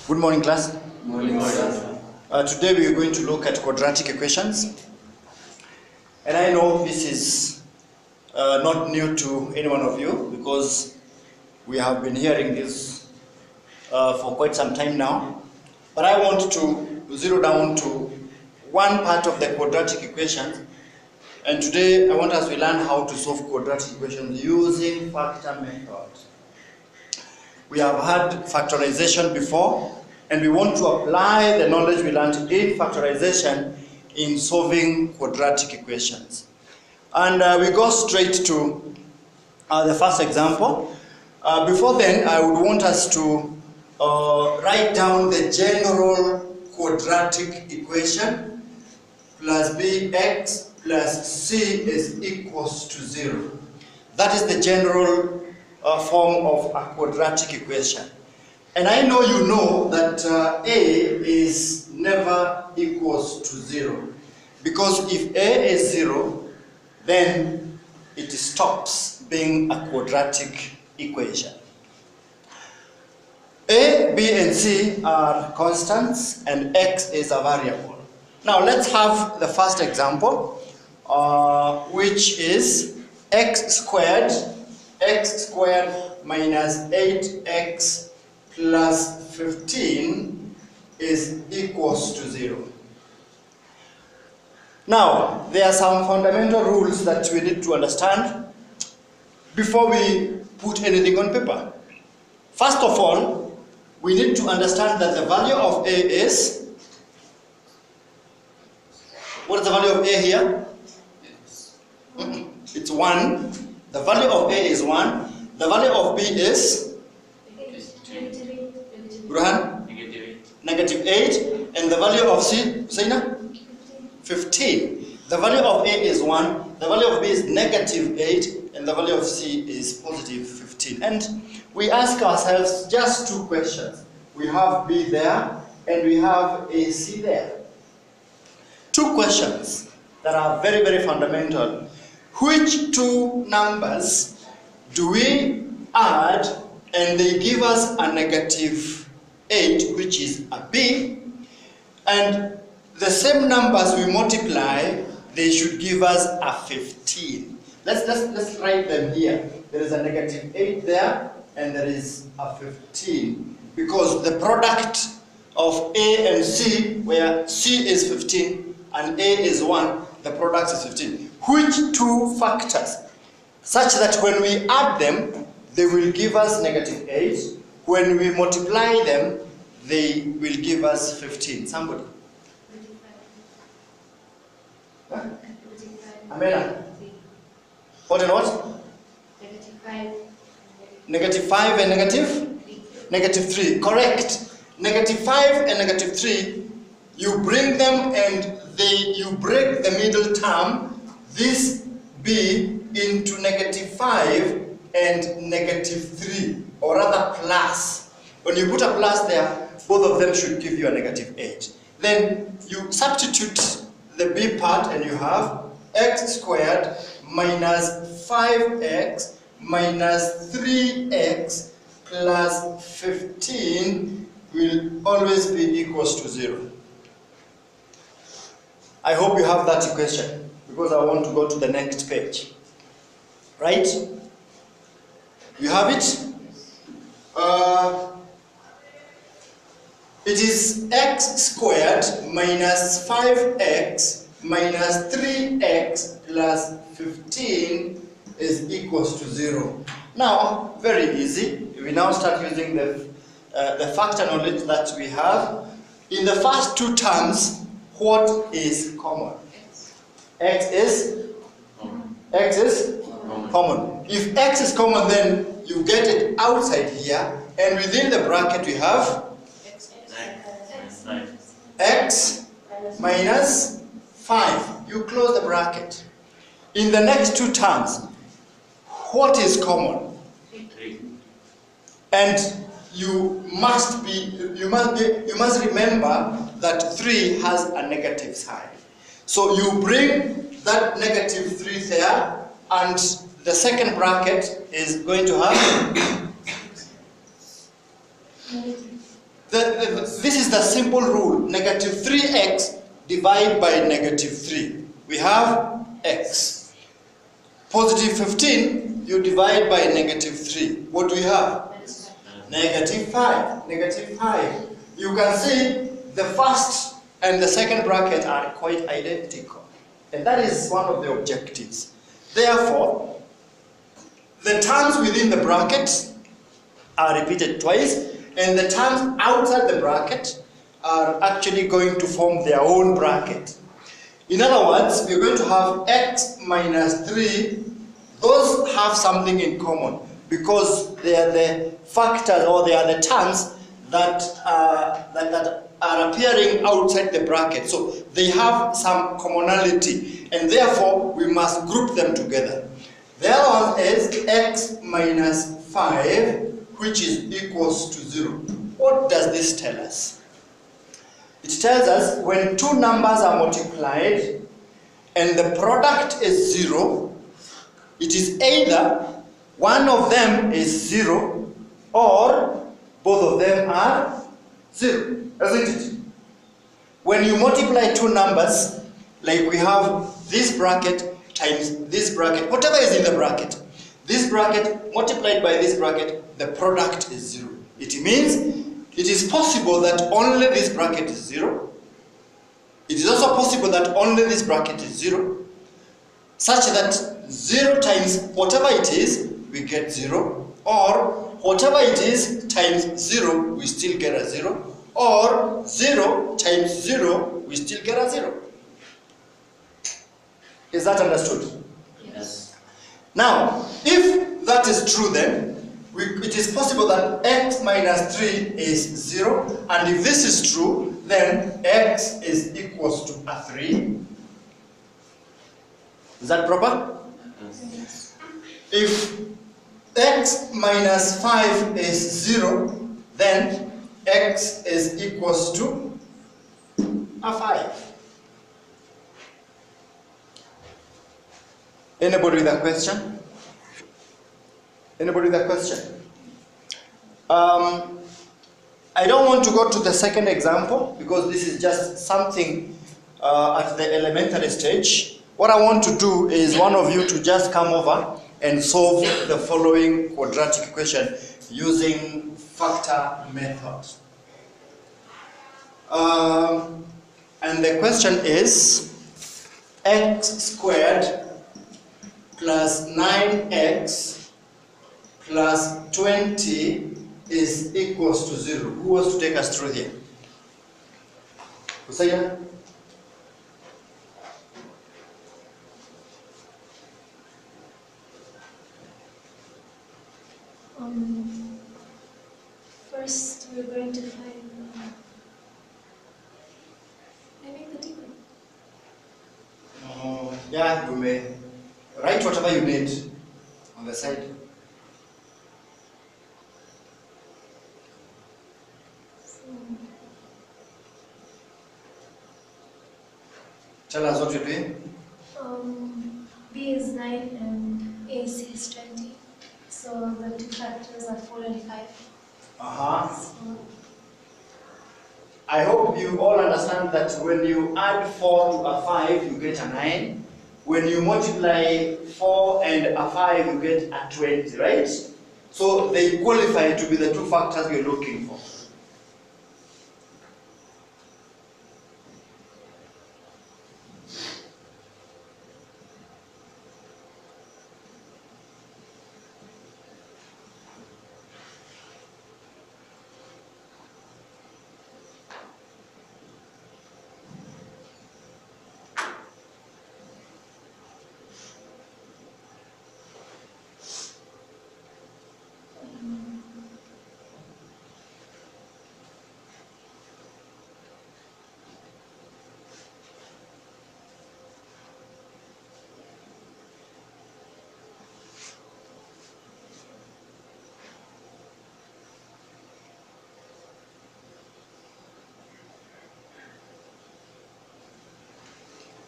Good morning, class. Good morning, sir. Today we are going to look at quadratic equations. And I know this is not new to any one of you because we have been hearing this for quite some time now. But I want to zero down to one part of the quadratic equations. And today I want us to learn how to solve quadratic equations using factor method. We have had factorization before, and we want to apply the knowledge we learned in factorization in solving quadratic equations. And we go straight to the first example. Before then, I would want us to write down the general quadratic equation plus bx plus c is equals to 0. That is the general form of a quadratic equation. And I know you know that a is never equals to 0. Because if a is 0, then it stops being a quadratic equation. A, b, and c are constants, and x is a variable. Now let's have the first example, which is x squared minus 8x plus 15 is equals to 0. Now, there are some fundamental rules that we need to understand before we put anything on paper. First of all, we need to understand that the value of a is, what is the value of a here? It's 1. The value of a is 1. The value of b is? Burhan? Negative 8. And the value of c, Zaina? 15. The value of a is 1. The value of b is negative 8. And the value of c is positive 15. And we ask ourselves just two questions. We have b there and we have a c there. Two questions that are very, very fundamental. Which two numbers do we add and they give us a negative 8, which is a b, and the same numbers we multiply, they should give us a 15. Let's write them here. There is a negative 8 there, and there is a 15. Because the product of a and c, where c is 15 and a is 1, the product is 15. Which two factors? Such that when we add them, they will give us negative 8. When we multiply them, they will give us 15. Somebody? Huh? Amela? What and what? Negative 5. Negative 5 and negative 3. Correct. Negative 5 and negative 3, you bring them and you break the middle term, this b, into negative 5 and negative 3, or rather plus. When you put a plus there, both of them should give you a negative 8. Then you substitute the b part and you have x squared minus 5x minus 3x plus 15 will always be equals to 0. I hope you have that equation because I want to go to the next page. Right? You have it? It is x squared minus 5x minus 3x plus 15 is equals to 0. Now, very easy. We now start using the factor knowledge that we have. In the first two terms, what is common? X is common. If x is common, then you get it outside here, and within the bracket we have x minus 5. You close the bracket. In the next two terms, what is common? 3. And you must remember that 3 has a negative sign. So you bring that negative 3 there, and the second bracket is going to have This is the simple rule. Negative 3x divide by negative 3. We have x. Positive 15, you divide by negative 3. What do we have? Negative 5. Negative 5. You can see the first and the second bracket are quite identical. And that is one of the objectives. Therefore, the terms within the bracket are repeated twice, and the terms outside the bracket are actually going to form their own bracket. In other words, we're going to have x minus 3. Those have something in common because they are the factors, or they are the terms that are appearing outside the bracket. So they have some commonality, and therefore we must group them together. The other one is x minus 5, which is equals to 0. What does this tell us? It tells us when two numbers are multiplied and the product is 0, it is either one of them is 0 or both of them are 0, isn't it? When you multiply two numbers, like we have this bracket times this bracket, whatever is in the bracket, this bracket multiplied by this bracket, the product is 0. It means it is possible that only this bracket is 0. It is also possible that only this bracket is 0, such that 0 times whatever it is, we get 0, or whatever it is times 0, we still get a 0, or 0 times 0, we still get a 0. Is that understood? Yes. Now, if that is true, then it is possible that x minus 3 is 0, and if this is true, then x is equals to a 3. Is that proper? Yes. If x minus 5 is 0, then x is equals to a 5. Anybody with a question? Anybody with a question? I don't want to go to the second example because this is just something at the elementary stage. What I want to do is one of you to just come over and solve the following quadratic equation using factor method. And the question is x squared plus 9x plus 20 is equals to 0. Who wants to take us through here? Hussein? First, we're going to find maybe the table. Yeah, you may write whatever you need on the side. Tell us what you're doing. B is 9 and AC is 20. So the two factors are 4 and 5. So, I hope you all understand that when you add 4 to a 5, you get a 9. When you multiply 4 and a 5, you get a 20, right? So they qualify to be the two factors we're looking for.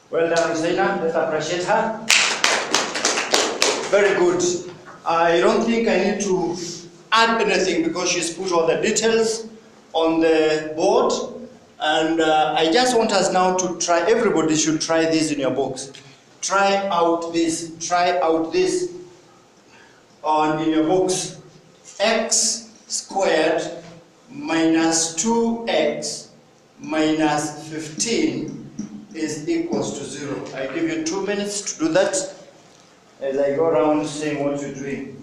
Well done, Zaina. Let's appreciate her. Very good. I don't think I need to add anything because she's put all the details on the board, and I just want us now to try. Everybody should try this in your box. Try out this in your box. X squared minus 2x minus 15 is equals to 0. I give you 2 minutes to do that as I go around saying what you're doing.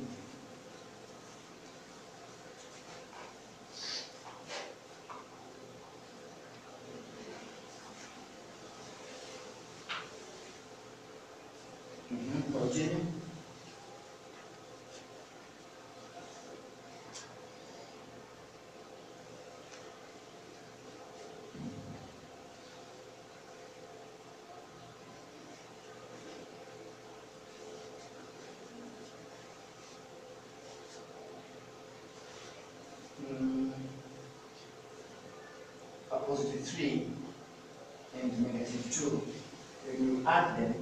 Continue. A positive 3 and negative 2. When you add them,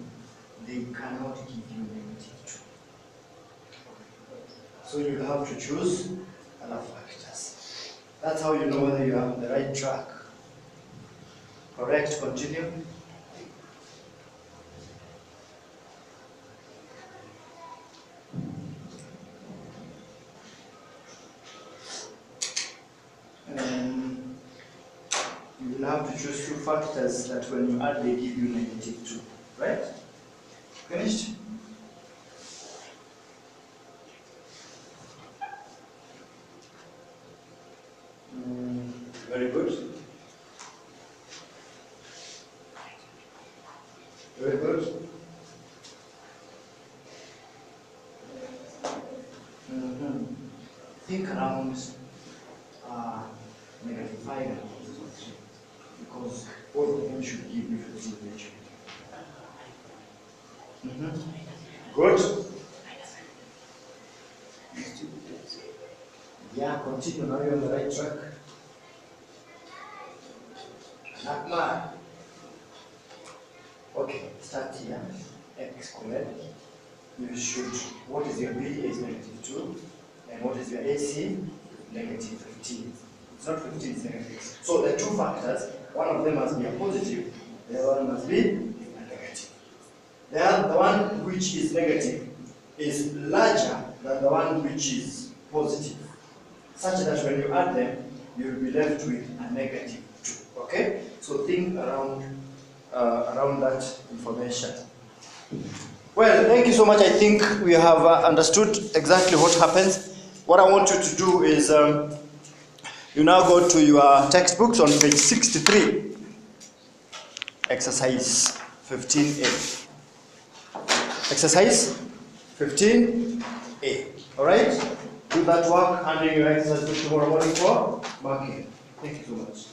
they cannot give you negative 2. So you have to choose other factors. That's how you know whether you are on the right track. Correct, continue. You will have to choose two factors that when you add they give you negative 2. Right? Finished? Very good. Very good. Think around negative 5 and positive 3, because both of them should give you 15 ratio. Good. Yeah, continue. Now you're on the right track. Nakma. Okay, start here. X squared. You should. What is your B is negative 2, and what is your AC? Negative 15. It's not 15, it's negative. So the two factors, one of them must be a positive, the other one must be a negative. The one which is negative is larger than the one which is positive, such that when you add them, you'll be left with a negative 2. Okay? So think around that information. Well, thank you so much. I think we have understood exactly what happens. What I want you to do is you now go to your textbooks on page 63, exercise 15A. Exercise 15A. All right? Do that work, and then your exercise tomorrow morning for marking. Thank you so much.